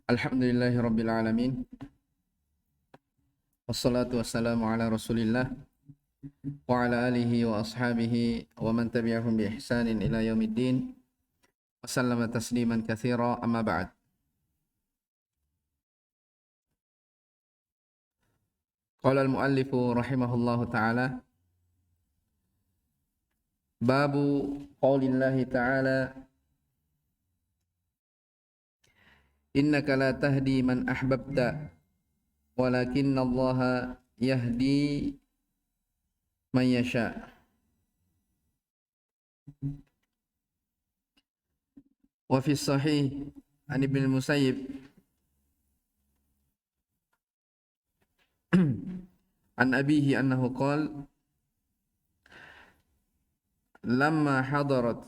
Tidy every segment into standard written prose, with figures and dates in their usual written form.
Alhamdulillahi Rabbil Alamin. Wassalatu wassalamu ala Rasulillah wa ala alihi wa ashabihi wa man tabi'ahum bi ihsanin ila yaumiddin. Wa sallama tasliman katsira, amma ba'd. Qala al-muallifu rahimahullahu ta'ala, babu qaulillahi ta'ala, innaka la tahdi man ahbabta walakinna Allaha yahdi man yasha. Wa fi sahih an Ibn al-Musayyib an abihi annahu qala lamma hadarat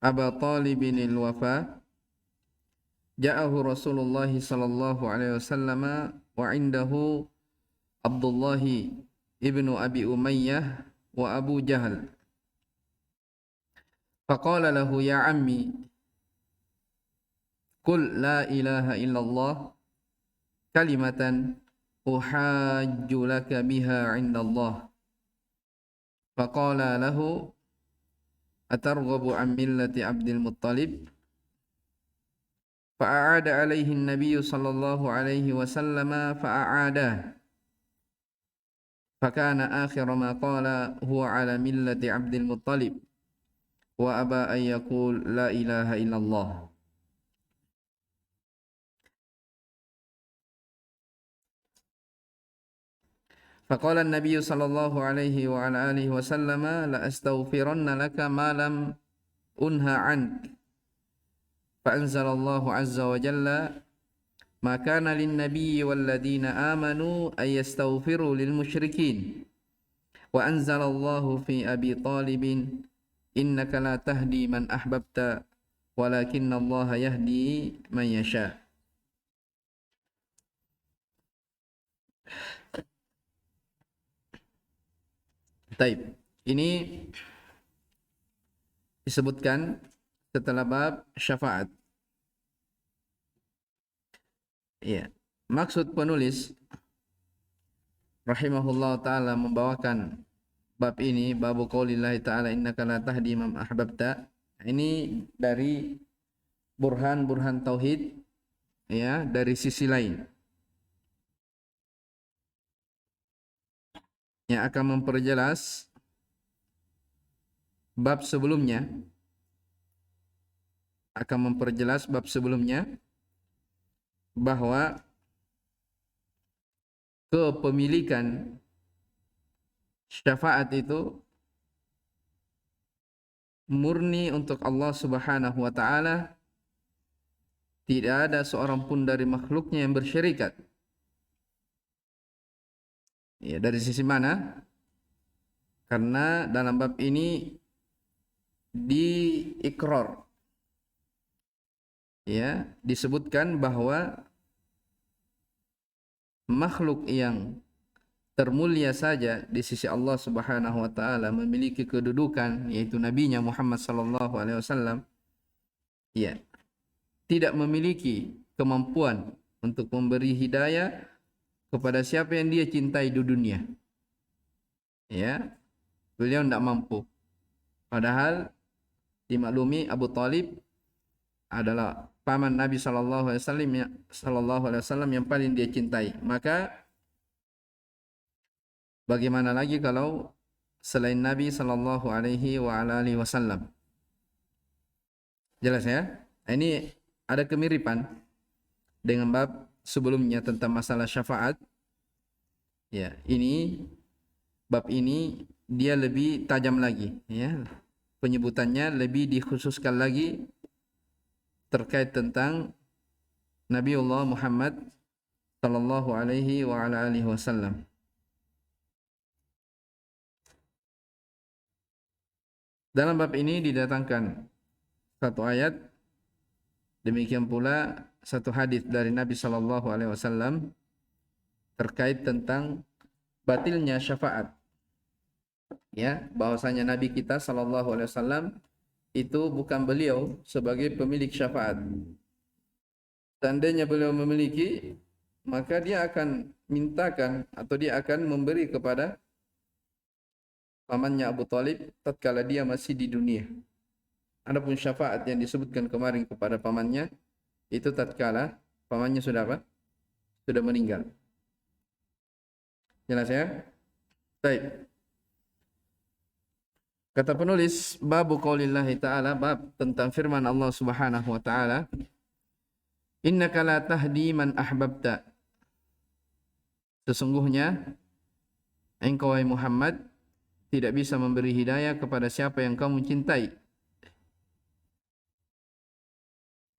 Aba Talibin al-wafa ja'ahu Rasulullah sallallahu alaihi wasallam wa indahu Abdullah ibnu Abi Umayyah wa Abu Jahal. Faqala lahu ya ammi qul la ilaha illallah kalimatan uhajju laka biha 'inda Allah. Faqala lahu atarghabu an millati Abdul Muttalib? Fa'aada alaihi an-nabiy sallallahu alaihi wasallam fa'aada. Fakana akhir ma qala huwa ala millati Abdul Muttalib wa aba an yaqul la ilaha illallah. Faqala an-nabiy sallallahu alaihi wa ala alihi wasallam la astaghfiranna laka ma lam unha ank. Fa'anzalallahu azza wa jalla ma kana lin-nabiyyi wal-ladina amanu ay yastaghfiru lil musyrikin. Wa anzalallahu fi Abi Talibin innaka la tahdi man ahbabta walakinna Allaha yahdi man yasha. Taib. Ini disebutkan setelah bab syafaat. Ya. Maksud penulis rahimahullah ta'ala membawakan bab ini, babu qaulillahi ta'ala innaka la tahdi man ahbabta, ini dari burhan-burhan tauhid, ya, dari sisi lain yang akan memperjelas bab sebelumnya, bahwa kepemilikan syafaat itu murni untuk Allah Subhanahu wa taala. Tidak ada seorang pun dari makhluknya yang bersyirikat. Ya, dari sisi mana? Karena dalam bab ini diikrar, ya, disebutkan bahwa makhluk yang termulia saja di sisi Allah Subhanahu wa taala memiliki kedudukan, yaitu nabinya Muhammad sallallahu alaihi wasallam, ya, tidak memiliki kemampuan untuk memberi hidayah kepada siapa yang dia cintai di dunia. Ya, beliau tidak mampu. Padahal dimaklumi Abu Talib adalah paman Nabi sallallahu alaihi wasallam yang paling dia cintai. Maka bagaimana lagi kalau selain Nabi sallallahu alaihi wasallam? Jelas ya? Ini ada kemiripan dengan bab sebelumnya tentang masalah syafaat. Ya, ini bab ini dia lebih tajam lagi, ya. Penyebutannya lebih dikhususkan lagi terkait tentang Nabiullah Muhammad sallallahu alaihi wasallam. Dalam bab ini didatangkan satu ayat, demikian pula satu hadis dari Nabi sallallahu alaihi wasallam terkait tentang batilnya syafaat. Ya, bahwasanya Nabi kita sallallahu alaihi wasallam itu bukan beliau sebagai pemilik syafaat. Seandainya beliau memiliki, maka dia akan mintakan atau dia akan memberi kepada pamannya Abu Talib tatkala dia masih di dunia. Adapun syafaat yang disebutkan kemarin kepada pamannya itu tatkala pamannya sudah apa? Sudah meninggal. Jelas ya? Baik. Kata penulis, babu qaulillahi ta'ala, bab tentang firman Allah Subhanahu wa taala, innaka la tahdi man ahbabta. Sesungguhnya engkau wahai Muhammad tidak bisa memberi hidayah kepada siapa yang kamu cintai.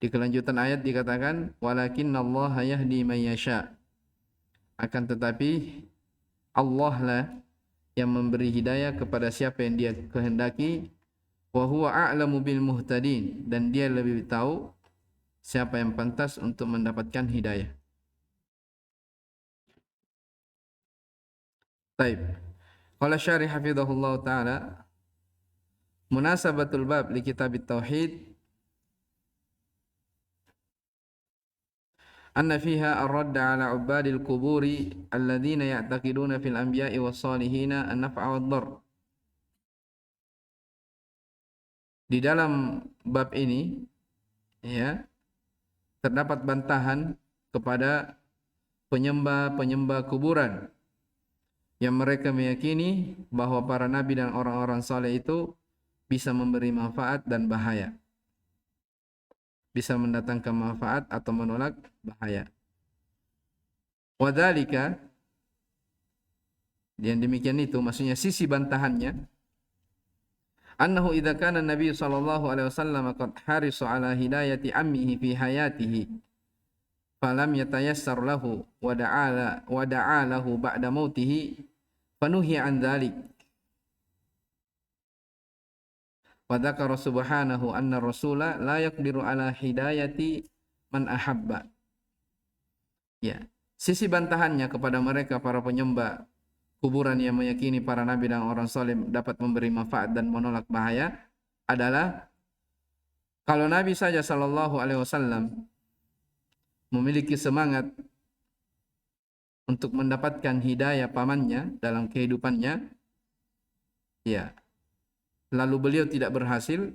Di kelanjutan ayat dikatakan, walakinallaha yahdi man yasha. Akan tetapi Allah lah yang memberi hidayah kepada siapa yang dia kehendaki, wa huwa a'lamu bil muhtadin, dan dia lebih tahu siapa yang pantas untuk mendapatkan hidayah. Baik. Qala syarih hafizahullah taala, munasabatul bab li kitab at-tauhid anna fiha ar-radda ala ubadil quburi alladhina ya'taqiduna fil anbiya'i was salihina an-naf'a wad-darr. Di dalam bab ini ya terdapat bantahan kepada penyembah-penyembah kuburan yang mereka meyakini bahwa para nabi dan orang-orang saleh itu bisa memberi manfaat dan bahaya. Bisa mendatangkan manfaat atau menolak bahaya. Wadzalika, yang demikian itu maksudnya sisi bantahannya, annahu idza kana Nabi sallallahu alaihi wasallam qad harisu ala hidayati ammihi fi hayatihi falam yatayassar lahu wa da'a lahu ba'da mautihi fanuhi an dzalik. Wa dzakara subhanahu anna rasula la yaqdiru ala hidayati man ahabba. Ya, sisi bantahannya kepada mereka para penyembah kuburan yang meyakini para nabi dan orang saleh dapat memberi manfaat dan menolak bahaya adalah kalau Nabi saja sallallahu alaihi wasallam memiliki semangat untuk mendapatkan hidayah pamannya dalam kehidupannya, ya, lalu beliau tidak berhasil,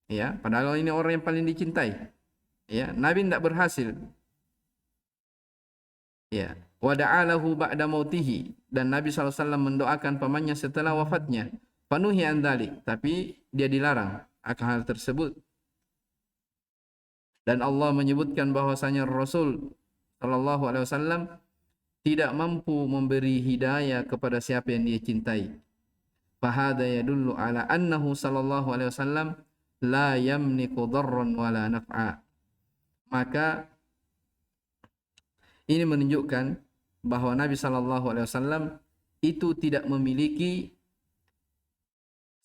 ya, padahal ini orang yang paling dicintai, ya, Nabi tidak berhasil, ya, wa da'alahu ba'da mautihi, dan Nabi SAW mendoakan pamannya setelah wafatnya, fanuhi an dzalik, tapi dia dilarang akan hal tersebut. Dan Allah menyebutkan bahwasanya Rasul sallallahu alaihi wasallam tidak mampu memberi hidayah kepada siapa yang dia cintai. Fahada yadullu ala annahu sallallahu alaihi wasallam la yamliku dharran wala naf'a. Maka ini menunjukkan bahwa Nabi sallallahu alaihi wasallam itu tidak memiliki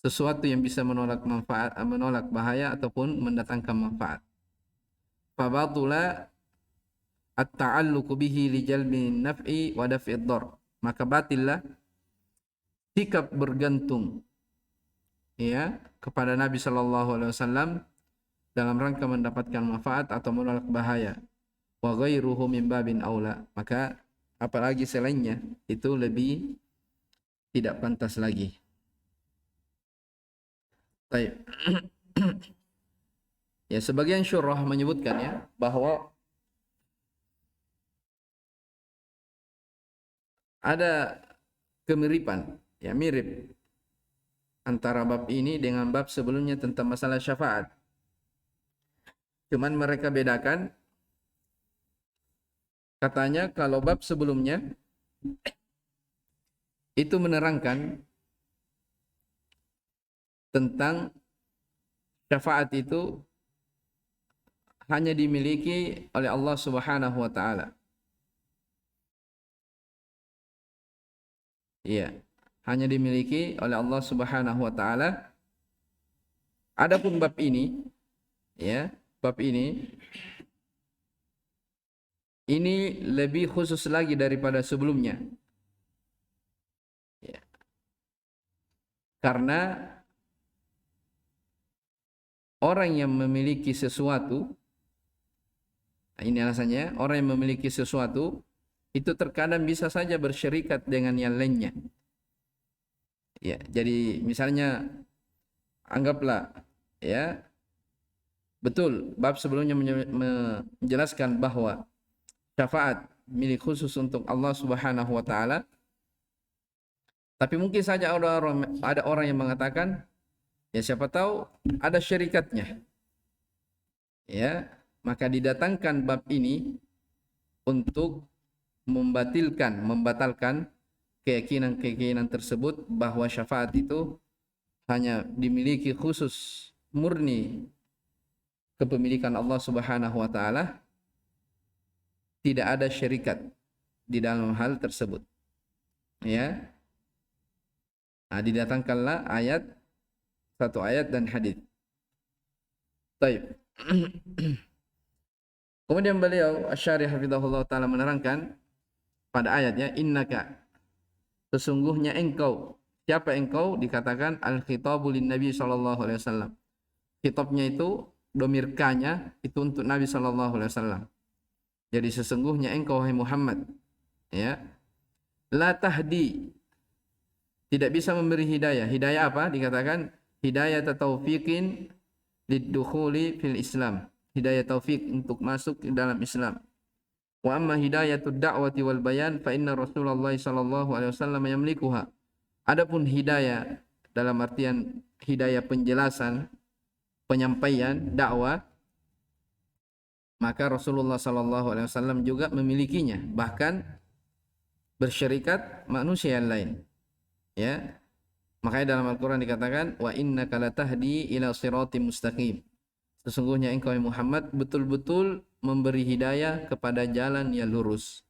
sesuatu yang bisa menolak manfaat, menolak bahaya ataupun mendatangkan manfaat. Fabatula at-ta'alluqu bihi li jalbi naf'i wa daf'i ad-dar. Maka batillah sikap bergantung, ya, kepada Nabi sallallahu alaihi wasallam dalam rangka mendapatkan manfaat atau menolak bahaya. Wa ghairuhu min babin aula. Maka apalagi selainnya itu lebih tidak pantas lagi. Baik. Ya, sebagian syurah menyebutkan ya bahwa ada kemiripan, ya, mirip antara bab ini dengan bab sebelumnya tentang masalah syafaat. Cuman mereka bedakan, katanya kalau bab sebelumnya itu menerangkan tentang syafaat itu hanya dimiliki oleh Allah Subhanahu wa taala. Iya, hanya dimiliki oleh Allah Subhanahu wa taala. Adapun bab ini, ya, bab ini lebih khusus lagi daripada sebelumnya. Ya. Karena orang yang memiliki sesuatu, ini alasannya, orang yang memiliki sesuatu itu terkadang bisa saja bersyirikat dengan yang lainnya. Ya, jadi misalnya anggaplah ya, betul bab sebelumnya menjelaskan bahwa syafaat milik khusus untuk Allah Subhanahu wa taala. Tapi mungkin saja ada orang yang mengatakan, ya siapa tahu ada syirikatnya. Ya, maka didatangkan bab ini untuk membatalkan keyakinan tersebut bahwa syafaat itu hanya dimiliki khusus murni kepemilikan Allah Subhanahu wa taala, tidak ada syirikat di dalam hal tersebut. Ya. Nah, didatangkanlah satu ayat dan hadis. Baik. Kemudian beliau Asy-Syarih hafizahullah taala menerangkan pada ayatnya, innaka, sesungguhnya engkau. Siapa engkau? Dikatakan al-khitabu lin Nabi sallallahu alaihi wasallam. Khitabnya itu domir ka-nya itu untuk Nabi sallallahu alaihi wasallam. Jadi sesungguhnya engkau wahai Muhammad, ya, la tahdi, tidak bisa memberi hidayah. Hidayah apa? Dikatakan hidayah taufiqin lidukhuli fil Islam. Hidayah taufik untuk masuk ke dalam Islam. Wa amma hidayatud da'wati wal bayan fa inna Rasulullah sallallahu alaihi wasallam yamlikuha. Adapun hidayah dalam artian hidayah penjelasan, penyampaian, dakwah, maka Rasulullah sallallahu alaihi wasallam juga memilikinya, bahkan bersyarikat manusia yang lain. Ya. Makanya dalam Al-Qur'an dikatakan wa innaka latahdi ila siratim mustaqim. Sesungguhnya engkau Muhammad betul-betul memberi hidayah kepada jalan yang lurus.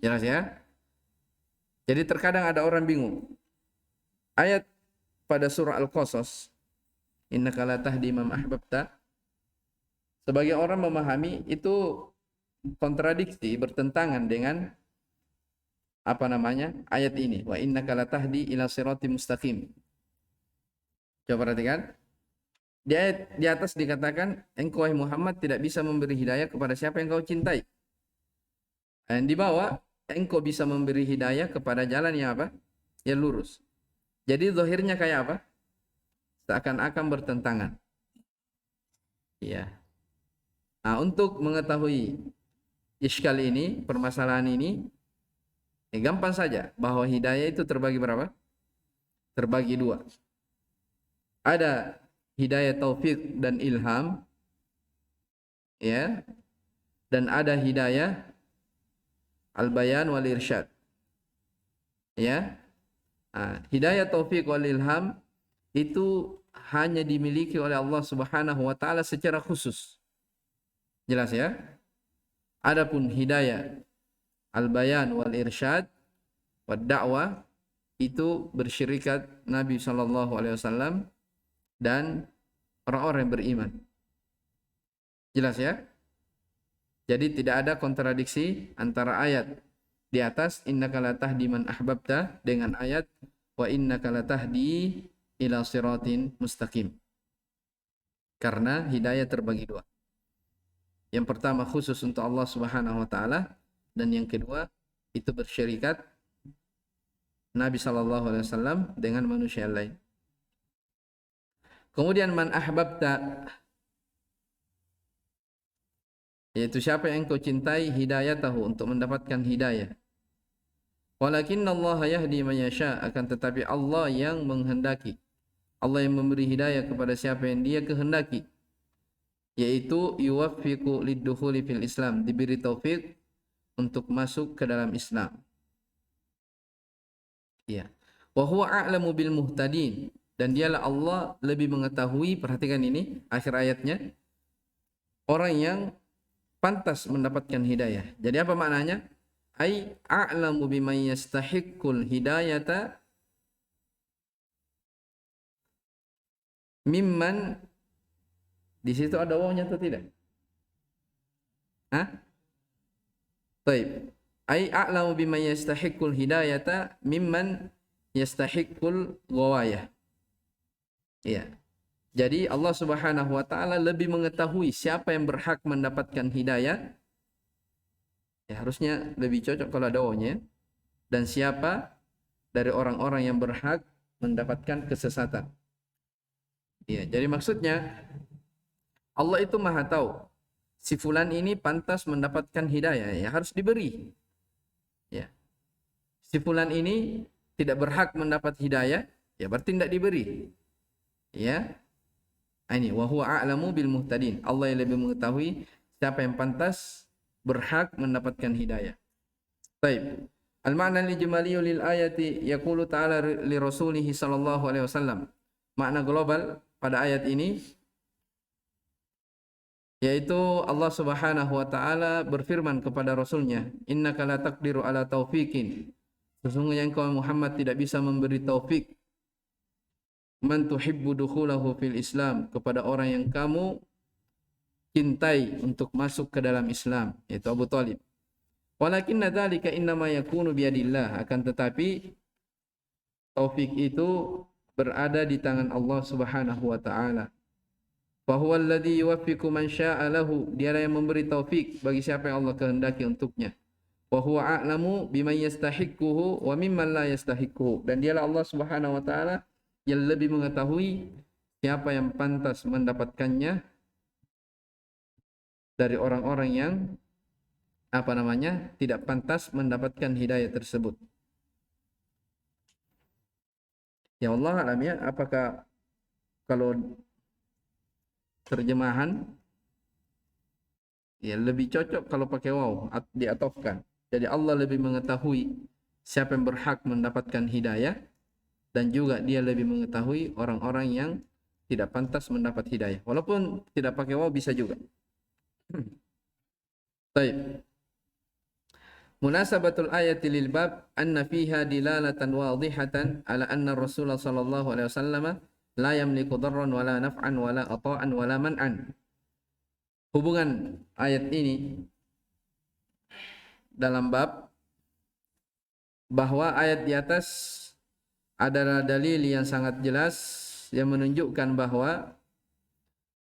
Jelas ya? Jadi terkadang ada orang bingung. Ayat pada surah Al-Qasas, innaka la tahdi man ahbabta, sebagai orang memahami itu kontradiksi, bertentangan dengan ayat ini, wa innaka la tahdi ila siratim mustaqim. Coba perhatikan. Di ayat di atas dikatakan engkau Muhammad tidak bisa memberi hidayah kepada siapa yang kau cintai. Dan di bawah engkau bisa memberi hidayah kepada jalan yang apa? Yang lurus. Jadi zahirnya kayak apa? Seakan-akan bertentangan. Iya. Nah, untuk mengetahui iskal ini, permasalahan ini, gampang saja bahwa hidayah itu terbagi berapa? Terbagi dua. Ada hidayah taufik dan ilham, ya, dan ada hidayah al-bayan wal irsyad, ya. Nah, hidayah taufik wal ilham itu hanya dimiliki oleh Allah Subhanahu wa taala secara khusus. Jelas ya? Adapun hidayah al-bayan wal irsyad wad da'wah itu bersyirikat Nabi sallallahu alaihi wasallam dan orang-orang yang beriman. Jelas ya? Jadi tidak ada kontradiksi antara ayat di atas innaka latahdi man ahbabta dengan ayat wa innaka latahdi ila siratin mustaqim. Karena hidayah terbagi dua. Yang pertama khusus untuk Allah Subhanahu wa taala, dan yang kedua itu bersyirikat Nabi sallallahu alaihi wasallam dengan manusia lain. Kemudian man ahbabta, yaitu siapa yang kau cintai, hidayatahu, untuk mendapatkan hidayah. Walakinna Allah yahdi man yasha, akan tetapi Allah yang menghendaki. Allah yang memberi hidayah kepada siapa yang Dia kehendaki. Yaitu yuwaffiqu lid-dukhuli fil Islam, diberi taufik untuk masuk ke dalam Islam. Ya. Wa huwa a'lamu bil muhtadin, dan dialah Allah lebih mengetahui, perhatikan ini akhir ayatnya, orang yang pantas mendapatkan hidayah. Jadi apa maknanya? Ai a'lamu biman yastahiqqul hidayata mimman, di situ ada wawunya atau tidak? Hah? Baik. Ai a'lamu biman yastahiqqul hidayata mimman yastahiqqul ghawayah. Iya. Jadi Allah Subhanahu wa taala lebih mengetahui siapa yang berhak mendapatkan hidayah. Ya, harusnya lebih cocok kalau ada o-nya, dan siapa dari orang-orang yang berhak mendapatkan kesesatan. Ya, jadi maksudnya Allah itu Maha tahu si fulan ini pantas mendapatkan hidayah, ya harus diberi. Ya. Si fulan ini tidak berhak mendapat hidayah, ya berarti tidak diberi. Ya. Ini wa huwa a'lamu bil muhtadin. Allah yang lebih mengetahui siapa yang pantas berhak mendapatkan hidayah. Baik. Al-ma'na al-ijmali lil ayati yaqulu ta'ala li rasulih sallallahu alaihi wasallam. Makna global pada ayat ini yaitu Allah Subhanahu wa taala berfirman kepada rasulnya, innaka la taqdiru ala taufiqin. Sesungguhnya engkau Muhammad tidak bisa memberi taufik man tuhibbu dukhulahu fil Islam, kepada orang yang kamu cintai untuk masuk ke dalam Islam, yaitu Abu Talib. Walakinna dzalika innama yakunu biyadillah, akan tetapi taufik itu berada di tangan Allah Subhanahu wa taala. Fa huwa alladhi yuwaffiqu man syaa'a lahu, dialah yang memberi taufik bagi siapa yang Allah kehendaki untuknya. Wa huwa a'lamu biman yastahiquhu wa mimman la yastahiquhu, dan dialah Allah Subhanahu wa taala yang lebih mengetahui siapa yang pantas mendapatkannya dari orang-orang yang tidak pantas mendapatkan hidayah tersebut. Ya Allah alam ya, apakah kalau terjemahan ya lebih cocok kalau pakai waw diatofkan. Jadi Allah lebih mengetahui siapa yang berhak mendapatkan hidayah, dan juga dia lebih mengetahui orang-orang yang tidak pantas mendapat hidayah. Walaupun tidak pakai waw bisa juga. Baik. Munasabatul ayati lil bab anna fiha dilalatan wadihatan ala anna Rasulullah sallallahu alaihi wasallam la yamliku darran wala naf'an wala ata'an wala man'an. Hubungan ayat ini dalam bab bahwa ayat di atas adalah dalil yang sangat jelas yang menunjukkan bahwa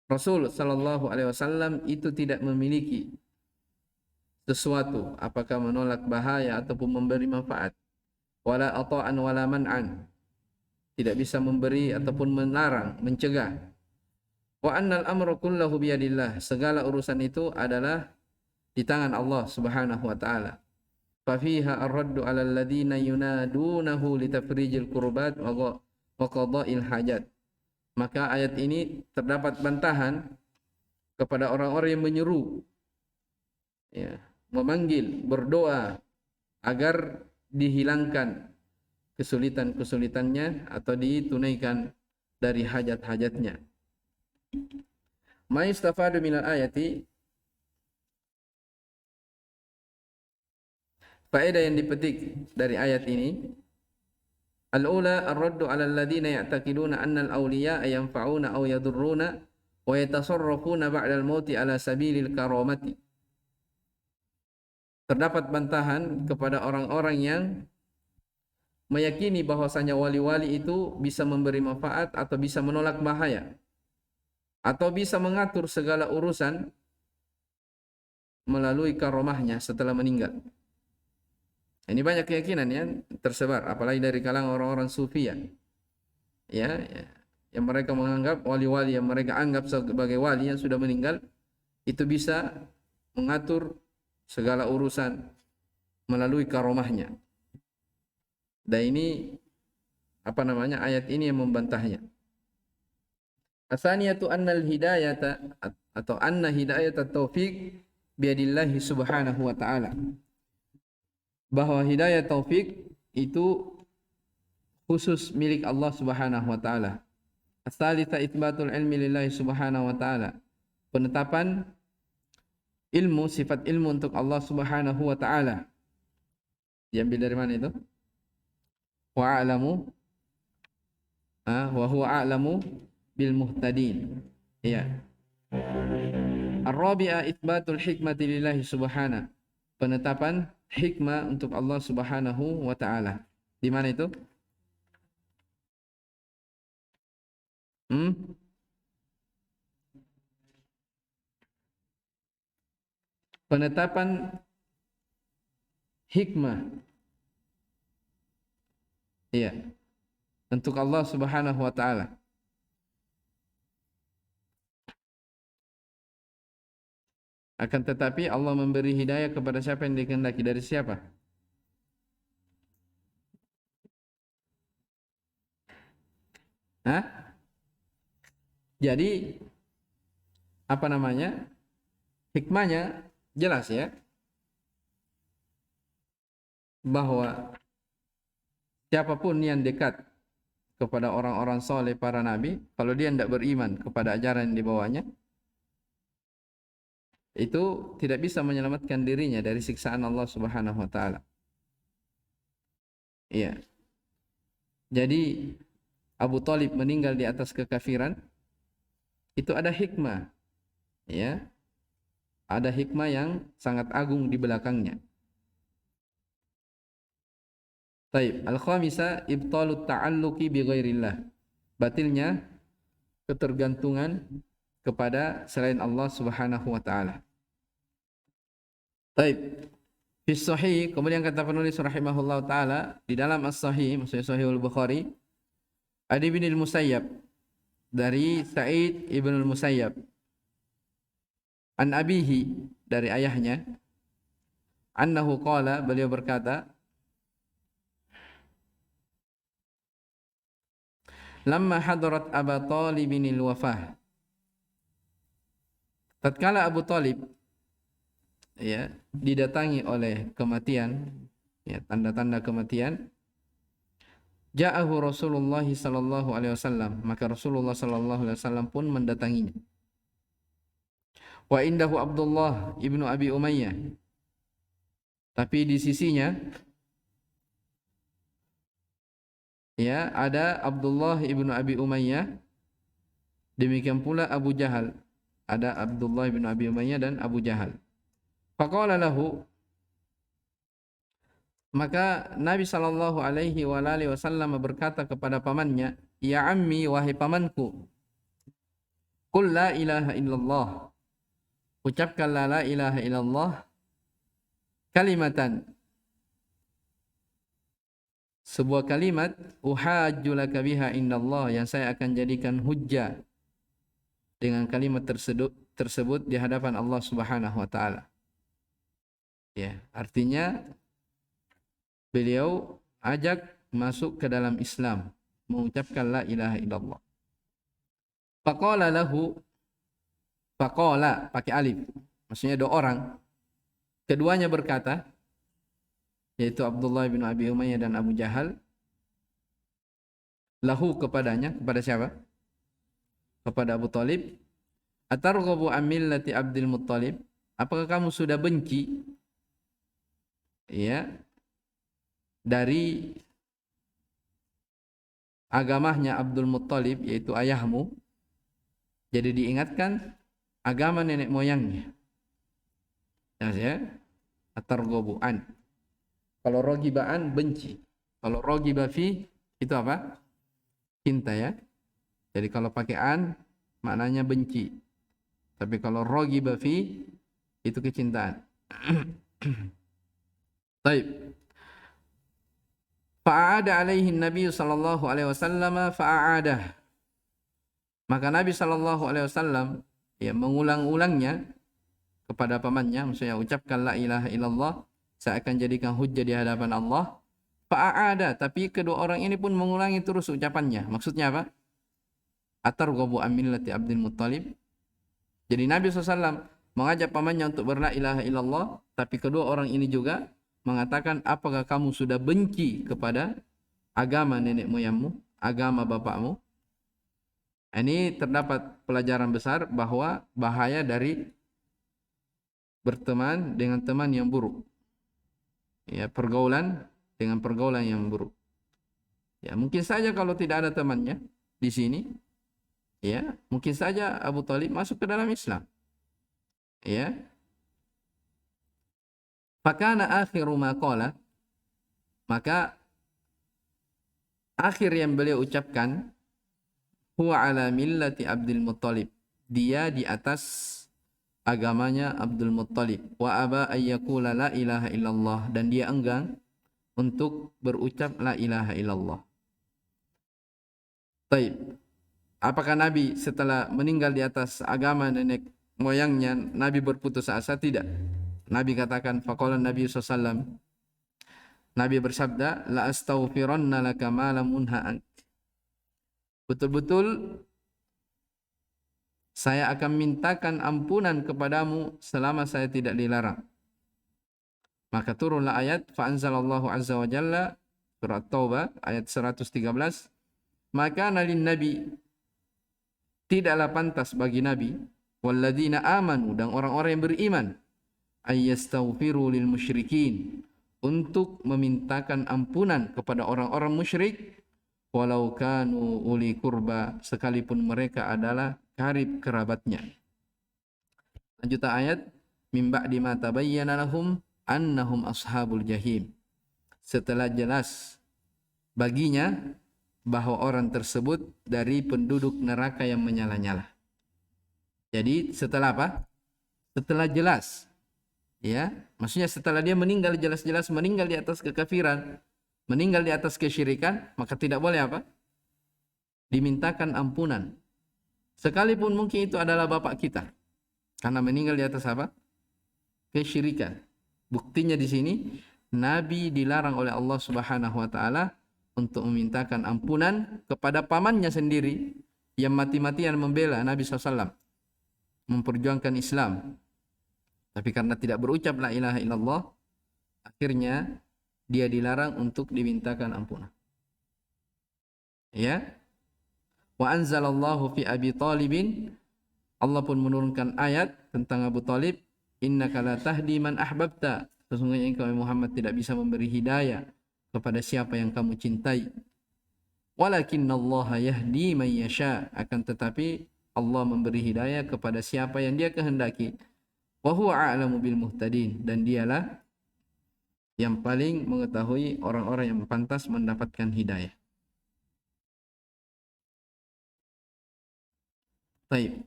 Rasul sallallahu alaihi wasallam itu tidak memiliki sesuatu, apakah menolak bahaya ataupun memberi manfaat, wala ata'an wala man'an, tidak bisa memberi ataupun melarang, mencegah. Wa annal amru kullahu biyadillah, segala urusan itu adalah di tangan Allah Subhanahu wa taala. Fa fiha ar-raddu 'ala alladziina yunadunahu litafrijil kurbat wa qada'il hajat. Maka ayat ini terdapat bantahan kepada orang-orang yang menyeru, ya, memanggil, berdoa agar dihilangkan kesulitan-kesulitannya atau ditunaikan dari hajat-hajatnya. Ma yustafadu minal ayati, faedah yang dipetik dari ayat ini, al-ula ar-raddu 'ala alladziina ya'taqiduna anna al-awliya'a yanfa'una aw yadurruna wa yatasarrafuna ba'da al-mauti 'ala sabilil karamati. Terdapat bantahan kepada orang-orang yang meyakini bahwasanya wali-wali itu bisa memberi manfaat atau bisa menolak bahaya atau bisa mengatur segala urusan melalui karomahnya setelah meninggal. Ini banyak keyakinan ya tersebar, apalagi dari kalangan orang-orang sufi ya, yang mereka menganggap wali-wali yang mereka anggap sebagai wali yang sudah meninggal itu bisa mengatur segala urusan melalui karomahnya. Dan ini ayat ini yang membantahnya. Asaniyatu annal hidayata atau anna hidayata taufiq biadillahi subhanahu wa ta'ala. Bahwa hidayah taufik itu khusus milik Allah Subhanahu wa taala. As-salisa itsbatul ilmi lillahi subhanahu wa taala. Penetapan ilmu, sifat ilmu untuk Allah Subhanahu wa taala. Diambil dari mana itu? Wa a'lamu wa huwa a'lamu bil muhtadin. Iya. Ar-rabi'a itsbatul hikmati lillahi subhanahu. Penetapan hikmah untuk Allah Subhanahu wa taala. Di mana itu? penetapan hikmah, ya, untuk Allah Subhanahu wa taala. Akan tetapi Allah memberi hidayah kepada siapa yang dikehendaki. Dari siapa? Hah? Jadi apa namanya? Hikmahnya jelas ya, bahwa siapapun yang dekat kepada orang-orang soleh, para nabi, kalau dia tidak beriman kepada ajaran yang dibawanya, itu tidak bisa menyelamatkan dirinya dari siksaan Allah Subhanahu wa taala. Iya. Jadi Abu Talib meninggal di atas kekafiran, itu ada hikmah, ya. Ada hikmah yang sangat agung di belakangnya. Taib. Al-khamisah ibtalut ta'alluqi bi ghairillah. Batilnya ketergantungan kepada selain Allah Subhanahu wa taala. Taib. Fi sahih, kemudian kata penulis rahimahullah taala, di dalam as-sahih, maksudnya Sahih al-Bukhari, Adi bin al-Musayyab, dari Sa'id ibn al-Musayyab, an abihi, dari ayahnya, annahu qala, beliau berkata, lamma hadarat Abu Talib binil wafah, tatkala Abu Talib, ya, didatangi oleh kematian, ya, tanda-tanda kematian, ja'ahu Rasulullah sallallahu alaihi wasallam, maka Rasulullah sallallahu alaihi wasallam pun mendatanginya. Wa indahu Abdullah ibnu Abi Umayyah, tapi di sisinya, ya, ada Abdullah ibnu Abi Umayyah, demikian pula Abu Jahal, ada Abdullah ibnu Abi Umayyah dan Abu Jahal. Faqala lahu, maka Nabi sallallahu alaihi wasallam berkata kepada pamannya, ya ammi, wahai pamanku, qul la ilaha illallah, ucapkanlah la ilaha illallah, kalimatan, sebuah kalimat, uhajju laka biha indallah, yang saya akan jadikan hujjah dengan kalimat tersebut di hadapan Allah Subhanahu wa taala. Ya, artinya beliau ajak masuk ke dalam Islam, mengucapkan la ilaha illallah. Faqala lahu, faqala pakai alif, maksudnya dua orang, keduanya berkata, yaitu Abdullah bin Abi Umayyah dan Abu Jahal, lahu, kepadanya, kepada siapa? Kepada Abu Talib, atarghabu an millati Abdul Muttalib, apakah kamu sudah benci, ya, dari agamanya Abdul Muttalib, yaitu ayahmu? Jadi diingatkan agama nenek moyangnya. Ya, atarghabu an. Kalau rogibaan benci, kalau rogiba fi itu apa? Cinta, ya. Jadi kalau pakai an maknanya benci. Tapi kalau rogiba fi itu kecintaan. Baik. Fa'ada alaihi Nabi sallallahu alaihi wasallam fa'adah. Maka Nabi sallallahu alaihi wasallam, ya, mengulang-ulangnya kepada pamannya, maksudnya ucapkan la ilaha illallah, saya akan jadikan hujjah di hadapan Allah. Fa'ada, tapi kedua orang ini pun mengulangi terus ucapannya. Maksudnya apa? Atarghabu an millati Abdul Muttalib. Jadi Nabi SAW mengajak pamannya untuk berla ilaha illallah, tapi kedua orang ini juga mengatakan, apakah kamu sudah benci kepada agama nenek moyangmu, agama bapakmu? Ini terdapat pelajaran besar bahwa bahaya dari berteman dengan teman yang buruk, ya, pergaulan dengan pergaulan yang buruk. Ya, mungkin saja kalau tidak ada temannya di sini, ya, mungkin saja Abu Talib masuk ke dalam Islam. Ya. Fakana akhiru ma qala, maka akhir yang beliau ucapkan, huwa ala millati Abdul Muttalib, dia di atas agamanya Abdul Muttalib. Wa aba ayyakula la ilaha illallah, dan dia enggan untuk berucap la ilaha illallah. Baik. Apakah Nabi setelah meninggal di atas agama nenek moyangnya Nabi berputus asa? Tidak. Nabi katakan, faqala Nabi SAW, Nabi bersabda, la astaghfiranna laka ma lam unha ank. Betul-betul saya akan mintakan ampunan kepadamu selama saya tidak dilarang. Maka turunlah ayat, fa anzalallahu azza wa jalla, surat Taubah ayat 113, maka nalin nabi, tidaklah pantas bagi nabi, walladzina amanu, dan orang-orang yang beriman, ayyastaghfiru lil musyrikin, untuk memintakan ampunan kepada orang-orang musyrik, walau kanu uli kurba, sekalipun mereka adalah karib kerabatnya. Lanjutan ayat, min ba'di ma tabayyana lahum annahum ashabul jahim, setelah jelas baginya bahwa orang tersebut dari penduduk neraka yang menyala-nyala. Jadi setelah apa? Setelah jelas, ya, maksudnya setelah dia meninggal, jelas-jelas meninggal di atas kekafiran, meninggal di atas kesyirikan, maka tidak boleh apa? Dimintakan ampunan. Sekalipun mungkin itu adalah bapak kita, karena meninggal di atas apa? Kesyirikan. Buktinya di sini, Nabi dilarang oleh Allah Subhanahu wa taala untuk memintakan ampunan kepada pamannya sendiri yang mati-matian membela Nabi SAW, memperjuangkan Islam. Tapi karena tidak berucap la ilaha illallah, akhirnya dia dilarang untuk dimintakan ampunan. Ya. Wa anzalallahu fi Abi Talibin, Allah pun menurunkan ayat tentang Abu Talib, innaka la tahdi man ahbabta, sesungguhnya engkau Muhammad tidak bisa memberi hidayah kepada siapa yang kamu cintai. Walakinnallaha yahdi man yasha, akan tetapi Allah memberi hidayah kepada siapa yang dia kehendaki. Wa huwa a'lamu bil muhtadin, dan dialah yang paling mengetahui orang-orang yang pantas mendapatkan hidayah. Baik.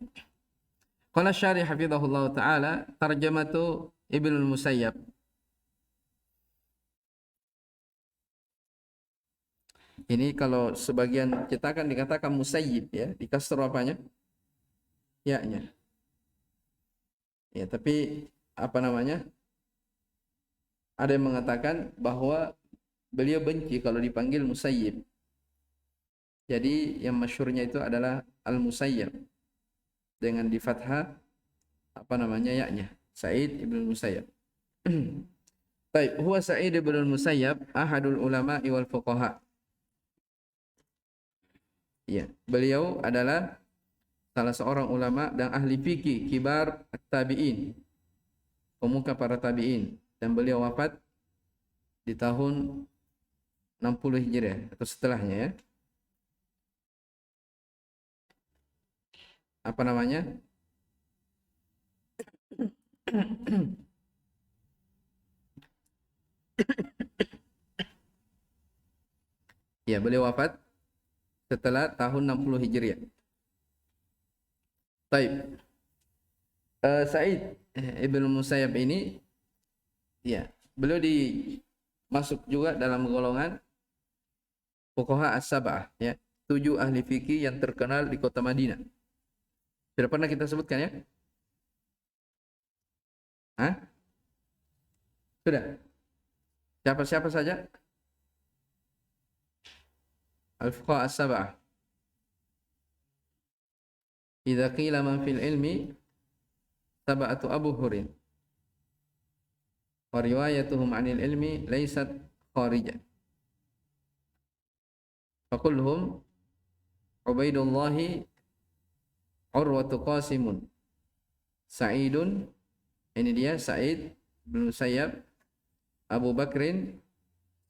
Qala syarih hafizahullah ta'ala, tarjamatu Ibnu Musayyab. Ini kalau sebagian cetakan dikatakan Musayyib, ya, di kasr apanya? Ya-nya. Ya, tapi apa namanya? Ada yang mengatakan bahwa beliau benci kalau dipanggil Musayyib. Jadi yang masyhurnya itu adalah Al-Musayyab dengan di fathah apa namanya ya-nya, Sa'id ibn Musayyab. Baik, huwa Sa'id ibn Musayyab ahadul ulama wal fuqaha. Ya, beliau adalah salah seorang ulama dan ahli fikih kibar at-tabi'in, pemuka para tabi'in, dan beliau wafat di tahun 60 Hijriah atau setelahnya, ya. Apa namanya? Ya, beliau wafat setelah tahun 60 Hijriah. Baik. Sa'id ibn Musayyab ini, ya, beliau masuk juga dalam golongan fuqaha as-sab'ah, ya, 7 ahli fikih yang terkenal di kota Madinah. Sudah pernah kita sebutkan, ya? Hah? Sudah? Siapa-siapa saja? Al-fuqaha as-sab'ah. Idza qila man fil ilmi sab'atu abhurin wa riwayatuhum 'anil ilmi laysat kharijah. Fakulhum Ubaidullah, Urwatu Qasimun, Sa'idun, ini dia Sa'id bin Musayyab, Abu Bakrin,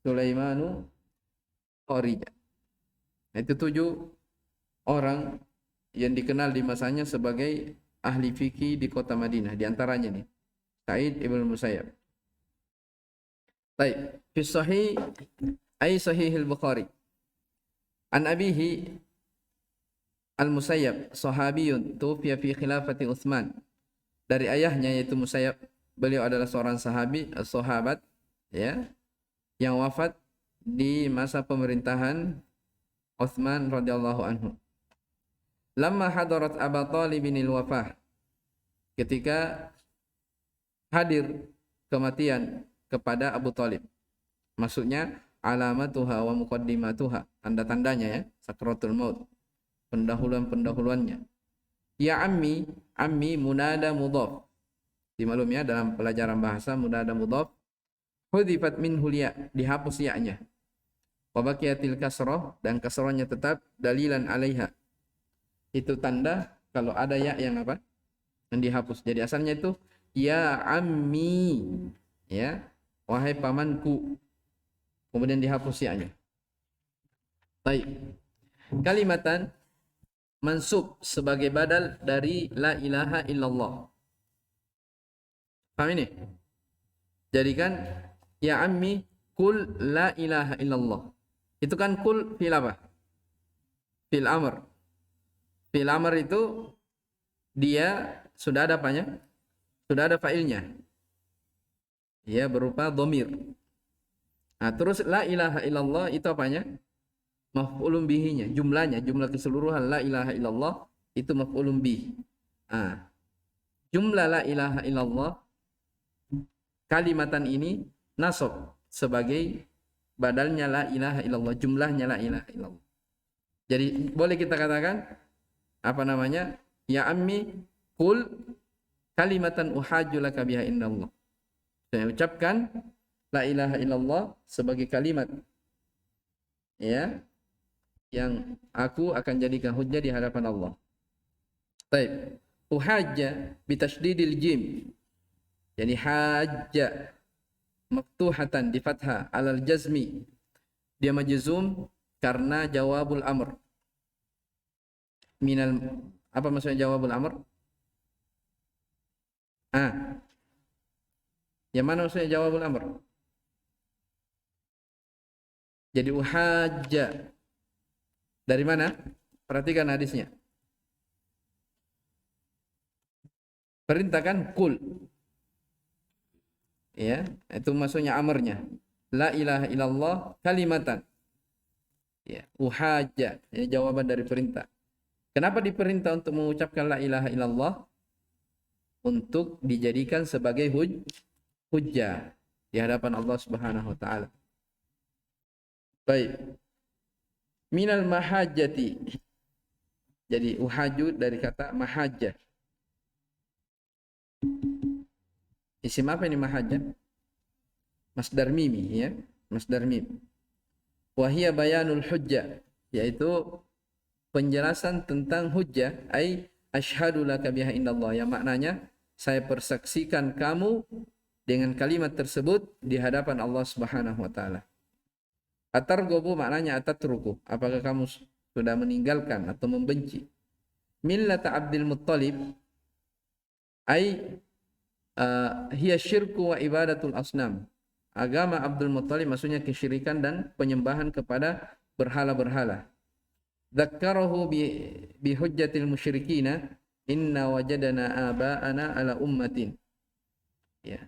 Sulaimanu, Kharijah. Itu 7 orang yang dikenal di masanya sebagai ahli fikih di kota Madinah. Di antaranya nih, Sa'id ibn Musayyab. Baik, fi sahih ay sahih al-Bukhari. An abihi Al-Musayyab sahabiyun tufiya fi khilafati Utsman. dari ayahnya yaitu Musayyab. Beliau adalah seorang sahabat ya, yang wafat di masa pemerintahan Utsman radhiyallahu anhu. Lamma hadarat Abu Thalibin al-wafah, ketika hadir kematian kepada Abu Thalib. Maksudnya alamatuha wa muqaddimatuha, tanda-tandanya ya, sakratul maut, pendahuluan-pendahuluannya. Ya ammi, ammi munada mudhaf. Dimaklum ya, dalam pelajaran bahasa munada mudhaf hudifat minhu ya, dihapus ya-nya. Wa baqiyatil kasrah, dan kasrahnya tetap, dalilan alaiha. Itu tanda kalau ada ya yang apa? Yang dihapus. Jadi asalnya itu ya ammi, ya, wahai pamanku. Kemudian dihapus ya-nya. Baik. Kalimatan mansub sebagai badal dari la ilaha illallah. Paham ini? Jadikan ya ammi kul la ilaha illallah. Itu kan kul fil apa? Fil amr. Fil amr itu dia sudah ada apanya? Sudah ada fa'ilnya. Ya, berupa dhamir. Nah, terus la ilaha illallah itu apanya? Maf'ulun bihinya, jumlahnya, jumlah keseluruhan la ilaha illallah itu maf'ulun bih. Nah, jumlah la ilaha illallah, kalimatan ini nasab sebagai badalnya la ilaha illallah, jumlahnya la ilaha illallah. Jadi boleh kita katakan apa namanya? Ya ammi qul kalimatan uhajju laka biha indallah. Saya ucapkan la ilaha illallah sebagai kalimat ya yang aku akan jadikan hujjah di hadapan Allah. Baik. Uhajja bitasydidil jim. Jadi hajja maftuhatan di fathah alal jazmi. Dia majzum karena jawabul amr. Minal, apa maksudnya jawabul amr? Yang mana maksudnya jawabul amr? Jadi uhajja dari mana? Perhatikan hadisnya. Perintahkan kul. Ya, itu maksudnya amarnya. La ilaha illallah kalimatan. Ya, uhajja, ya, jawaban dari perintah. Kenapa diperintah untuk mengucapkan la ilaha illallah? Untuk dijadikan sebagai hujjah di hadapan Allah Subhanahu wa taala. Baik. Minal mahajjati. Jadi uhaju dari kata mahajjah. Isim apa ini mahajjah? Masdar mimi ya, masdar mim. Wahia bayanul hujjah, yaitu penjelasan tentang hujjah, ai asyhadu laka biha indallah, yang maknanya saya persaksikan kamu dengan kalimat tersebut di hadapan Allah Subhanahu wa taala. Atargobu maknanya atatruku, apakah kamu sudah meninggalkan atau membenci millata Abdul Muttalib, ai hiya syirku wa ibadatul asnam. Agama Abdul Muttalib maksudnya kesyirikan dan penyembahan kepada berhala-berhala. Dzakkarahu bi hujjatil musyrikina inna wajadana aba'ana ala ummatin. Ya.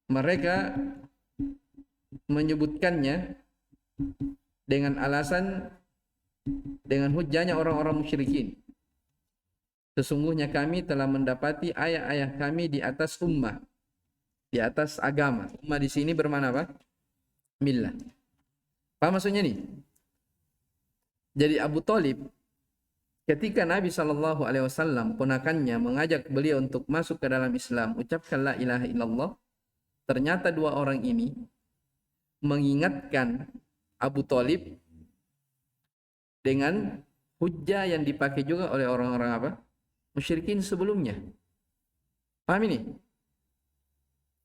Mereka menyebutkannya dengan alasan, dengan hujahnya orang-orang musyrikin. Sesungguhnya kami telah mendapati ayah-ayah kami di atas ummah, di atas agama. Ummah di sini bermakna apa? Millah. Apa maksudnya nih? Jadi Abu Thalib ketika Nabi SAW ponakannya mengajak beliau untuk masuk ke dalam Islam, ucapkan la ilaha illallah, ternyata dua orang ini mengingatkan Abu Thalib dengan hujjah yang dipakai juga oleh orang-orang apa? Musyrikin sebelumnya. Paham ini?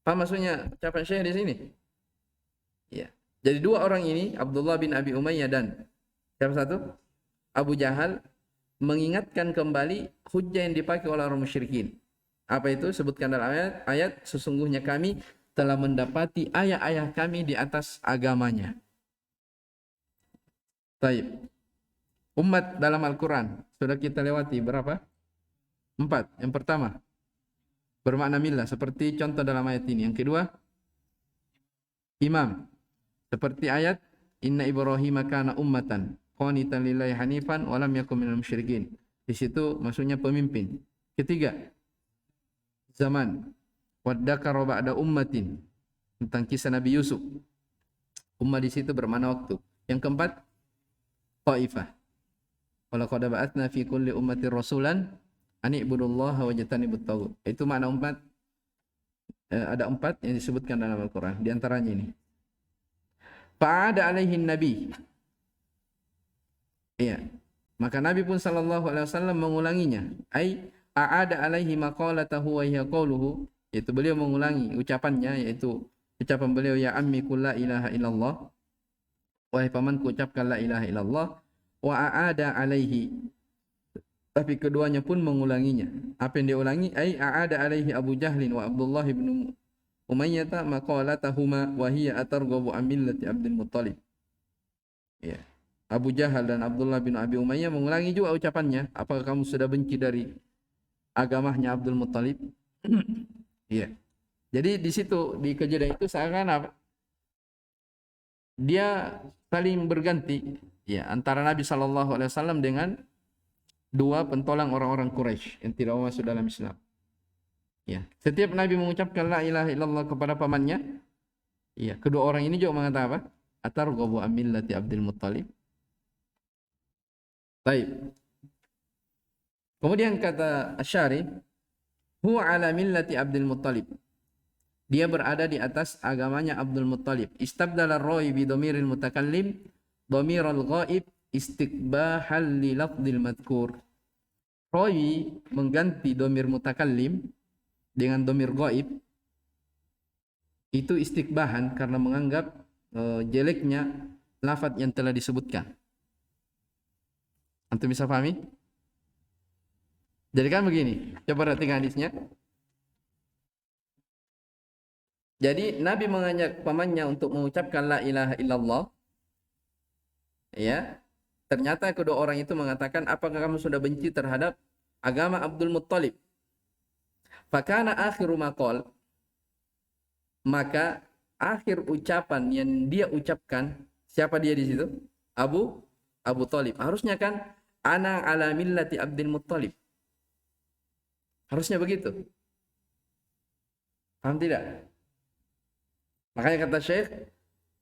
Paham maksudnya ucapan Syekh di sini? Ya. Jadi dua orang ini, Abdullah bin Abi Umayyah dan siapa satu? Abu Jahal, mengingatkan kembali hujjah yang dipakai oleh orang musyrikin. Apa itu? Sebutkan dalam ayat, sesungguhnya kami telah mendapati ayah-ayah kami di atas agamanya. Baik. Umat dalam Al-Quran sudah kita lewati berapa? 4. Yang pertama, bermakna millah seperti contoh dalam ayat ini. Yang kedua, imam seperti ayat inna Ibrahim kana ummatan qanitan lillahi hanifan wa lam yakun minal musyrikin. Di situ maksudnya pemimpin. Ketiga, zaman waddakara ba'da ummatin, tentang kisah Nabi Yusuf. Ummah di situ bermakna waktu. Yang keempat, taifah. Walaqad ba'atsna fi kulli ummatin rasulan an i'budullaha wajtanibut taghut. Itu makna umat. Ada 4 yang disebutkan dalam Al-Qur'an. Di antaranya ini. Fa'ada alaihi nabi. Iya. Maka Nabi pun sallallahu alaihi wasallam mengulanginya. Ai a'ada alaihi maqalatahu wa hiya qauluhu, yaitu beliau mengulangi ucapannya, yaitu ucapan beliau, ya ammi qul la ilaha illallah, wahai pamanku ucapkan la ilaha illallah, wa a'ada alaihi, tapi keduanya pun mengulanginya. Apa yang diulangi? Ai a'ada alaihi Abu Jahlin wa Abdullah bin Umayyah maqalatahuma wa hiya atarghabu an millati Abdul Muttalib. Ya. Abu Jahal dan Abdullah bin Abi Umayyah mengulangi juga ucapannya, apakah kamu sudah benci dari agamanya Abdul Muttalib? Iya. Jadi di situ, di kejadian itu seakan apa? Dia saling berganti, ya, antara Nabi sallallahu alaihi wasallam dengan dua pentolang orang-orang Quraisy yang tidak masuk dalam Islam. Ya, setiap Nabi mengucapkan la ilaha illallah kepada pamannya, ya, kedua orang ini juga mengatakan apa? Atarghabu an millati Abdul Muttalib. Baik. Kemudian kata Asy-Syari, huwa ala millati Abdul Muttalib. Dia berada di atas agamanya Abdul Muttalib. Istabdala ar-rawi bi dhamiril mutakallim dhamiral ghaib istiqbahal li lafdhil madhkur. Rawi mengganti dhamir mutakallim dengan dhamir ghaib itu istiqbahan karena menganggap jeleknya lafaz yang telah disebutkan. Antum bisa pahami? Jadi kan begini, coba perhatikan hadisnya. Jadi Nabi mengajak pamannya untuk mengucapkan la ilaha illallah. Ya. Ternyata kedua orang itu mengatakan, apakah kamu sudah benci terhadap agama Abdul Muttalib? Fakana akhiru maqal, maka akhir ucapan yang dia ucapkan, siapa dia di situ? Abu Thalib. Harusnya kan ana ala millati Abdul Muttalib. Harusnya begitu. Paham tidak? Makanya kata Syekh,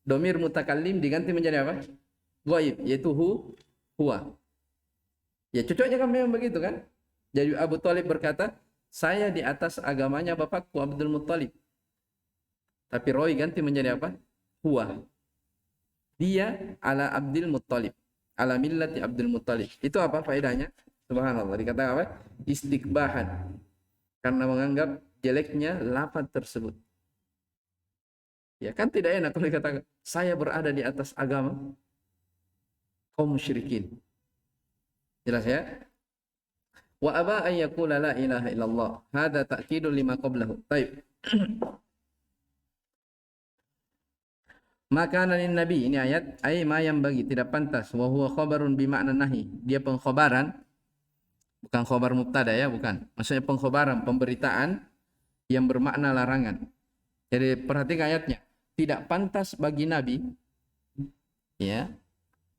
domir mutakallim diganti menjadi apa? Ghaib, yaitu huwa. Ya cocoknya kan memang begitu kan? Jadi Abu Thalib berkata, saya di atas agamanya bapakku Abdul Muttalib. Tapi Roy ganti menjadi apa? Huwa. Dia ala Abdul Muttalib. Ala millati Abdul Muttalib. Itu apa faedahnya? Subhanallah. Dikatakan apa? Istiqbahan. Karena menganggap jeleknya lafaz tersebut. Ya kan tidak enak kalau dikatakan saya berada di atas agama kaum musyrikin. Jelas ya? Wa aba an yaqula la ilaha illallah. Hadza ta'kidun lima qablahu. Baik. Maka nanin nabi, ini ayat, ay ma yang bagi, tidak pantas, wa huwa khabarun bi makna nahi. Dia pengkhabaran, bukan khabar mubtada ya, bukan. Maksudnya pengkhabaran, pemberitaan yang bermakna larangan. Jadi perhatikan ayatnya. Tidak pantas bagi nabi, ya,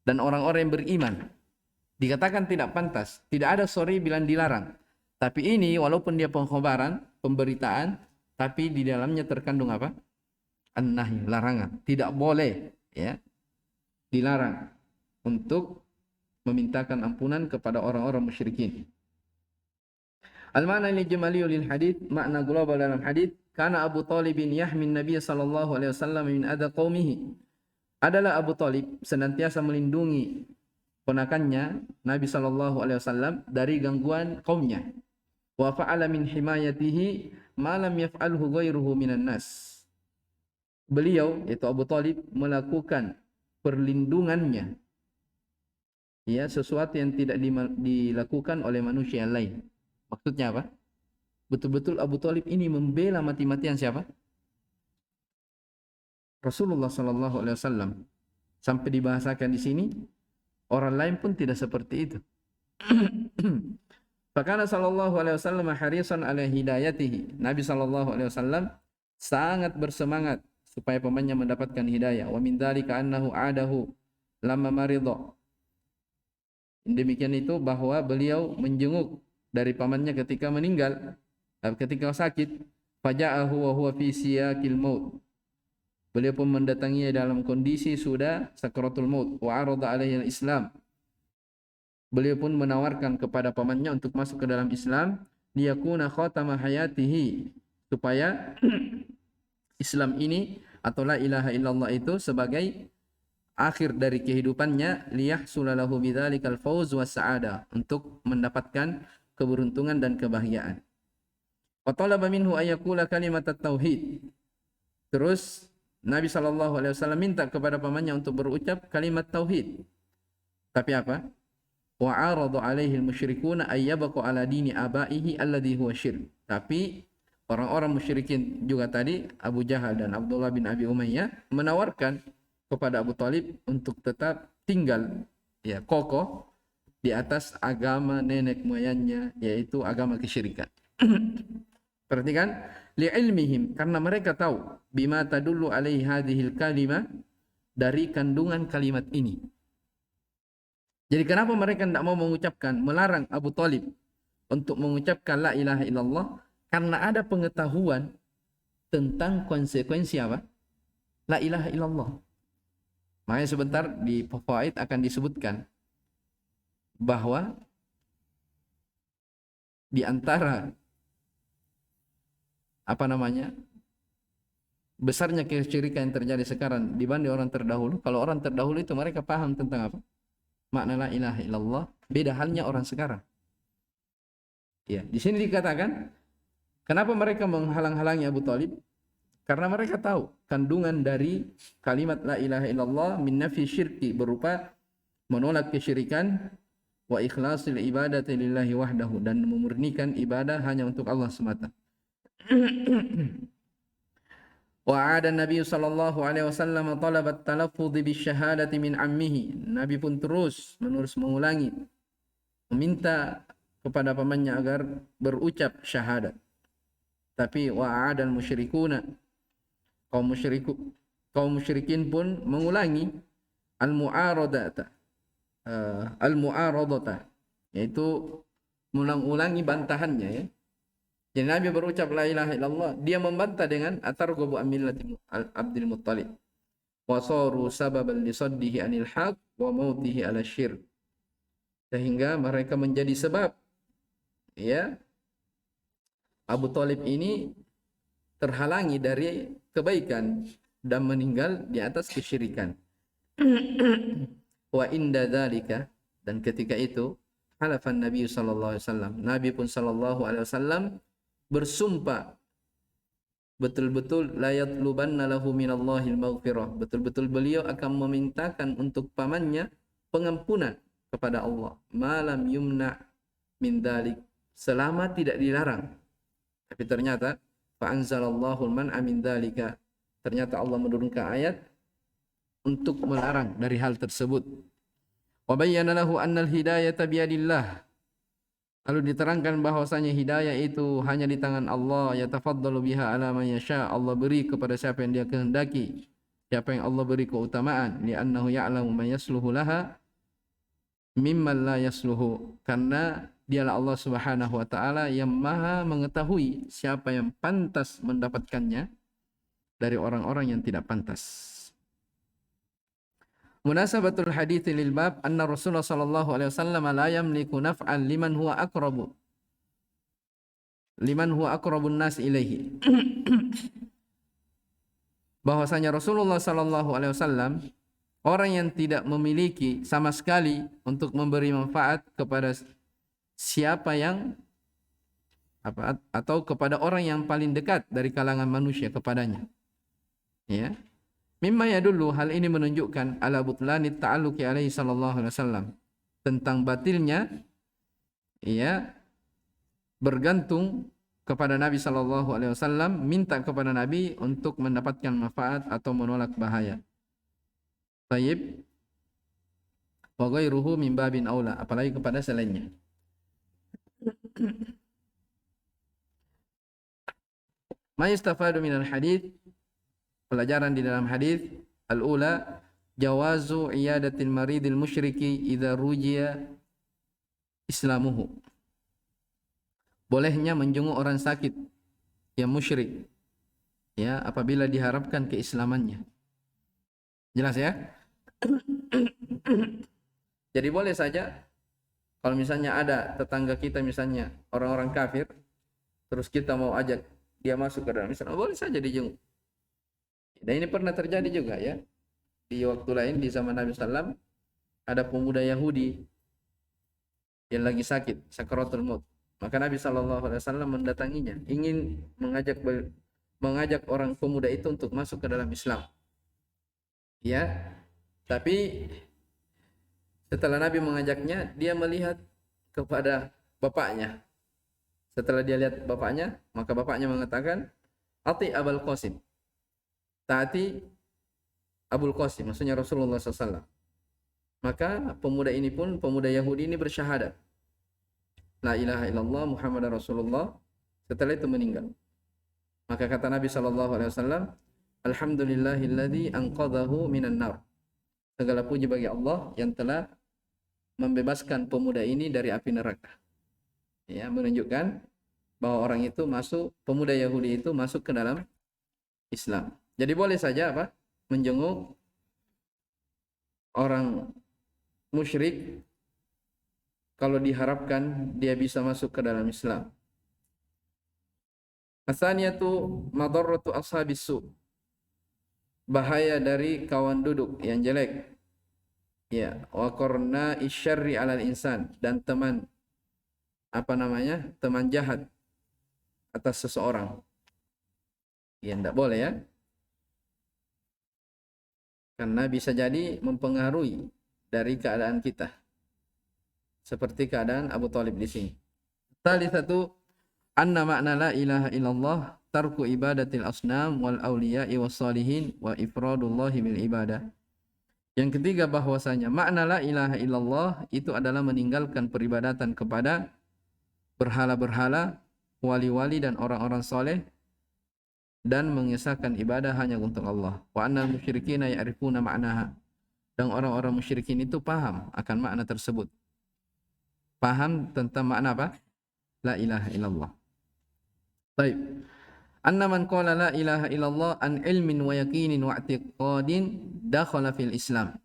dan orang-orang yang beriman. Dikatakan tidak pantas, tidak ada sorry bilang dilarang. Tapi ini walaupun dia pengkhabaran, pemberitaan, tapi di dalamnya terkandung apa? An-nahi, larangan. Tidak boleh, ya, dilarang untuk memintakan ampunan kepada orang-orang musyrikin. Al-ma'na al-ijmali lil hadits, makna global dalam hadits, kana Abu Thalib yahmin Nabi sallallahu alaihi wasallam min adha qaumihi. Adalah Abu Thalib senantiasa melindungi ponakannya Nabi sallallahu alaihi wasallam dari gangguan kaumnya. Wa fa'ala min himayatihi ma lam yaf'alhu ghairuhu minan nas. Beliau, yaitu Abu Thalib, melakukan perlindungannya, ya, sesuatu yang tidak dilakukan oleh manusia yang lain. Maksudnya apa? Betul-betul Abu Thalib ini membela mati-matian siapa? Rasulullah sallallahu alaihi wasallam. Sampai dibahasakan di sini, orang lain pun tidak seperti itu. Fakana sallallahu alaihi wasallam harisan ala hidayatihi. Nabi sallallahu alaihi wasallam sangat bersemangat supaya pamannya mendapatkan hidayah. Wa min dzalika annahu adahu lamma maridha. Demikian itu bahwa beliau menjenguk dari pamannya ketika meninggal, ketika sakit. Faja'ahu wa huwa fi siyaqil maut. Beliau pun mendatanginya dalam kondisi sudah sakaratul maut. Wa arada alaihi al-Islam. Beliau pun menawarkan kepada pamannya untuk masuk ke dalam Islam, liyakuna khatama hayatihi, supaya Islam ini atau la ilaha illallah itu sebagai akhir dari kehidupannya, liyahsulalahu bidzalikal fawz was sa'ada, untuk mendapatkan keberuntungan dan kebahagiaan. Wa talaba minhu ayyakula kalimat tauhid. Terus Nabi SAW minta kepada pamannya untuk berucap kalimat tauhid. Tapi apa? Wa arada alaihi al-musyrikuna ayyabaqu ala dini abaihi alladhi huwa syirk. Tapi orang-orang musyrikin juga tadi, Abu Jahal dan Abdullah bin Abi Umayyah, menawarkan kepada Abu Talib untuk tetap tinggal kokoh di atas agama nenek moyangnya, yaitu agama kesyirikan. Perhatikan, li'ilmihim, karena mereka tahu, bima tadullu alaihi hadhil kalimah, dari kandungan kalimat ini. Jadi kenapa mereka tidak mau mengucapkan, melarang Abu Talib untuk mengucapkan la ilaha illallah? Karena ada pengetahuan tentang konsekuensi apa? La ilaha illallah. Makanya sebentar di fawaid akan disebutkan bahwa di antara besarnya kesyirikan yang terjadi sekarang dibanding orang terdahulu. Kalau orang terdahulu itu mereka paham tentang apa? Makna la ilaha illallah. Beda halnya orang sekarang. Ya, di sini dikatakan kenapa mereka menghalang-halangi Abu Talib? Karena mereka tahu kandungan dari kalimat la ilaha illallah min nafi syirki, berupa menolak kesyirikan, wa ikhlasil ibadati lillahi wahdahu, dan memurnikan ibadah hanya untuk Allah semata. Wa 'ada Nabi sallallahu alaihi wasallam talabat talaffuz bisyahadati min ammihi. Nabi pun terus menerus mengulangi, meminta kepada pamannya agar berucap syahadat. Tapi wa 'ada al-musyrikuna, kaum musyrikin pun mengulangi al-mu'aradata, yaitu mengulangi bantahannya, ya. Jadi Nabi berucap la ilaha illallah, dia membantah dengan atarghabu an millati Abdul Muttalib wa saru sababan li saddihi anil haq wa mautihi ala syirk, sehingga mereka menjadi sebab, ya, Abu Talib ini terhalangi dari kebaikan dan meninggal di atas kesyirikan. Wa inda dzalika, dan ketika itu halafan Nabi sallallahu alaihi wasallam, Nabi pun sallallahu alaihi wasallam bersumpah, betul-betul la yatlubanna lahu minallahil maghfirah, betul-betul beliau akan memintakan untuk pamannya pengampunan kepada Allah, malam yumna min dzalik, selama tidak dilarang. Tapi ternyata fa anzalallahu al-man'a min dzalika, ternyata Allah menurunkan ayat untuk melarang dari hal tersebut. Wa bayyana lahu anna al-hidayata biyadillah, lalu diterangkan bahwasanya hidayah itu hanya di tangan Allah, yatafaddalu biha ala man yasha, Allah beri kepada siapa yang dia kehendaki, siapa yang Allah beri keutamaan, li'annahu ya'lamu man yasluhu laha mimman la yasluhu, karena dialah Allah Subhanahu wa taala yang Maha mengetahui siapa yang pantas mendapatkannya dari orang-orang yang tidak pantas. Munasabatul hadits lil bab anna Rasulullah sallallahu alaihi wasallam la yamliku naf'an liman huwa aqrabun nas ilaihi. Bahwasanya Rasulullah sallallahu alaihi wasallam orang yang tidak memiliki sama sekali untuk memberi manfaat kepada siapa yang atau kepada orang yang paling dekat dari kalangan manusia kepadanya. Ya. Mimma yadullu, hal ini menunjukkan ala butlani ta'alluqi alaihi sallallahu alaihi wasallam, tentang batilnya, ya, bergantung kepada Nabi sallallahu alaihi wasallam, minta kepada Nabi untuk mendapatkan manfaat atau menolak bahaya. Tayyib, wa ghairuhu min babin aula, apalagi kepada selainnya. Ma yustafadu minal hadits, pelajaran di dalam hadis al-ula jawazu iyadatil maridil musyriki idza rujiya islamuhu. Bolehnya menjenguk orang sakit yang musyrik ya apabila diharapkan keislamannya. Jelas ya? Jadi boleh saja kalau misalnya ada tetangga kita misalnya orang-orang kafir terus kita mau ajak dia masuk ke dalam Islam, boleh saja dijenguk. Dan ini pernah terjadi juga ya. Di waktu lain di zaman Nabi SAW ada pemuda Yahudi yang lagi sakit, sakaratul maut. Maka Nabi SAW mendatanginya, ingin mengajak orang pemuda itu untuk masuk ke dalam Islam. Ya, tapi setelah Nabi mengajaknya, dia melihat kepada bapaknya. Setelah dia lihat bapaknya, maka bapaknya mengatakan, Ati Abul Qasim. Taati Abul Qasim, maksudnya Rasulullah SAW. Maka pemuda ini pun, pemuda Yahudi ini bersyahadat. La ilaha illallah Muhammad Rasulullah. Setelah itu meninggal. Maka kata Nabi SAW, Alhamdulillahilladzi anqadhahu minan nar. Segala puji bagi Allah yang telah membebaskan pemuda ini dari api neraka. Ya, menunjukkan bahwa orang itu masuk, pemuda Yahudi itu masuk ke dalam Islam. Jadi boleh saja apa? Menjenguk orang musyrik kalau diharapkan dia bisa masuk ke dalam Islam. Asaniyatu madarratu ashabis su. Bahaya dari kawan duduk yang jelek. Ya, wa qarna isyarri 'alal insan, dan teman teman jahat atas seseorang. Ya, tidak boleh ya. Karena bisa jadi mempengaruhi dari keadaan kita. Seperti keadaan Abu Thalib di sini. Tsalitsatu anna makna la ilaha illallah tarku ibadatil asnam wal awliya'i was salihin wa ifradullahi bil ibadah. Yang ketiga bahwasanya makna la ilaha illallah itu adalah meninggalkan peribadatan kepada berhala-berhala, wali-wali dan orang-orang soleh, dan mengesahkan ibadah hanya untuk Allah. Wa annal musyrikina ya'rifuna ma'naha. Dan orang-orang musyrikin itu paham akan makna tersebut. Paham tentang makna apa? La ilaha illallah. Baik. Anna man qala la ilaha illallah an ilmin wa yaqinin wa i'tiqadin dakhala fil Islam.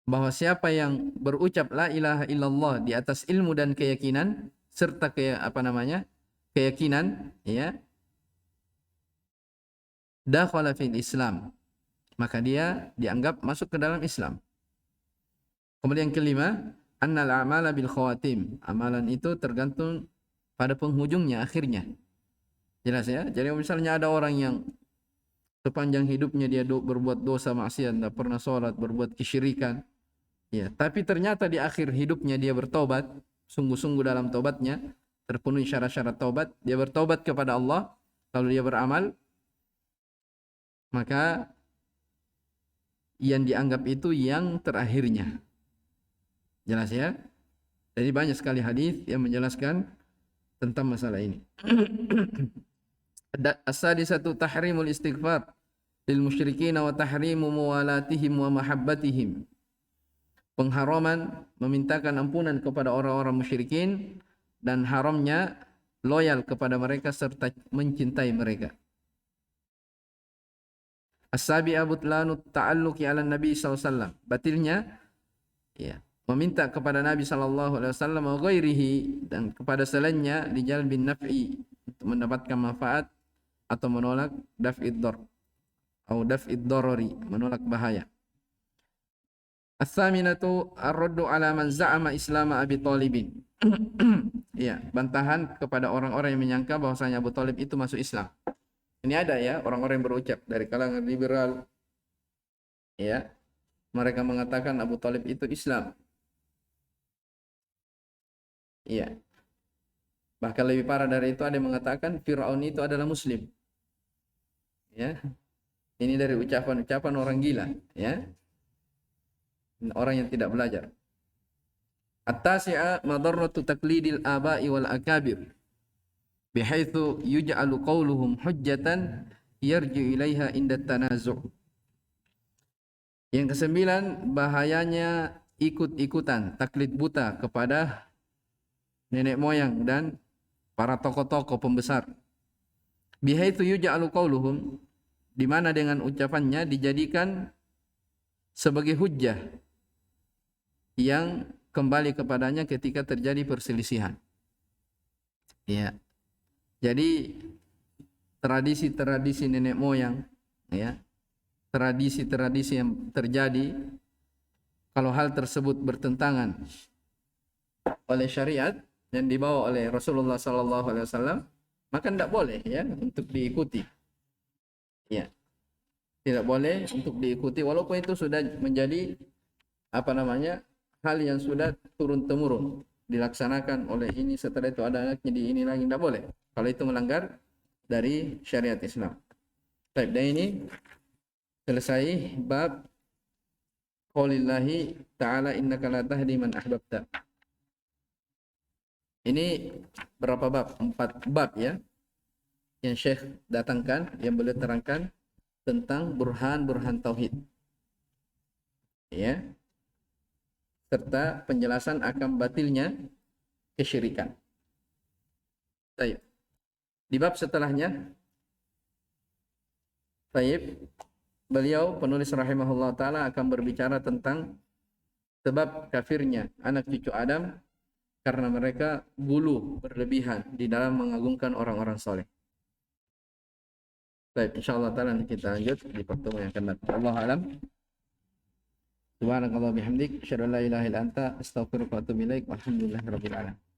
Bahwa siapa yang berucap la ilaha illallah di atas ilmu dan keyakinan serta keyakinan ya, dakhala fil Islam, maka dia dianggap masuk ke dalam Islam. Kemudian yang kelima, annal a'mala bil khawatim. Amalan itu tergantung pada penghujungnya, akhirnya. Jelas ya? Jadi misalnya ada orang yang sepanjang hidupnya dia berbuat dosa maksiat, tidak pernah sholat, berbuat kesyirikan, ya, tapi ternyata di akhir hidupnya dia bertobat, sungguh-sungguh dalam tobatnya, terpenuhi syarat-syarat tobat, dia bertobat kepada Allah, lalu dia beramal, maka yang dianggap itu yang terakhirnya. Jelas ya? Jadi banyak sekali hadis yang menjelaskan tentang masalah ini. As-sadisatu tahrimul istighfar lil musyrikin wa tahrimu muwalatihim wa mahabbatihim. Pengharaman memintakan ampunan kepada orang-orang musyrikin dan haramnya loyal kepada mereka serta mencintai mereka. As-sabi'a butlanu ta'alluqi 'ala Nabi sallallahu alaihi wasallam. Batilnya ya, meminta kepada Nabi sallallahu alaihi wasallam wa ghairihi dan kepada selainnya li jalbin naf'i, untuk mendapatkan manfaat atau menolak daf'id dar atau daf'id darari, menolak bahaya. As-saminatu ar-raddu 'ala man za'ama islam Abi Thalib. Ya, bantahan kepada orang-orang yang menyangka bahwasanya Abu Thalib itu masuk Islam. Ini ada ya orang-orang yang berucap dari kalangan liberal, ya, mereka mengatakan Abu Thalib itu Islam. Ya, bahkan lebih parah dari itu ada yang mengatakan Fir'aun itu adalah Muslim. Ya, ini dari ucapan-ucapan orang gila, ya, orang yang tidak belajar. At-tasi'a madarratu taqlidil aba'i wal akabir. bihaitsu yuj'alu qawluhum hujjatan yarji ilaiha inda tanazu'. Yang kesembilan, bahayanya ikut-ikutan, taklid buta kepada nenek moyang dan para tokoh-tokoh pembesar. Bihaitsu yuj'alu qawluhum, di mana dengan ucapannya dijadikan sebagai hujjah yang kembali kepadanya ketika terjadi perselisihan. Ya. Jadi tradisi-tradisi nenek moyang, ya, tradisi-tradisi yang terjadi, kalau hal tersebut bertentangan oleh syariat yang dibawa oleh Rasulullah SAW, maka tidak boleh ya untuk diikuti. Ya, tidak boleh untuk diikuti walaupun itu sudah menjadi hal yang sudah turun temurun dilaksanakan oleh ini, setelah itu ada anaknya di ini lagi, tidak boleh kalau itu melanggar dari syariat Islam. Baik, dan ini selesai bab qaulillahi ta'ala innaka la tahdi man ahbabta. Ini berapa bab? 4 bab ya yang Syekh datangkan, yang beliau terangkan tentang burhan-burhan tauhid, ya, serta penjelasan akan batilnya kesyirikan. Baik. Di bab setelahnya, baik, beliau penulis rahimahullah taala akan berbicara tentang sebab kafirnya anak cucu Adam karena mereka gulu berlebihan di dalam mengagungkan orang-orang soleh. Baik, insyaallah taala kita lanjut di pertemuan yang akan datang. Wallahu alam. Subhanakallah bihamdik, asyhadu an la ilaha illa anta, astaghfiruka wa atubu ilaik. Walhamdulillahirabbil alamin.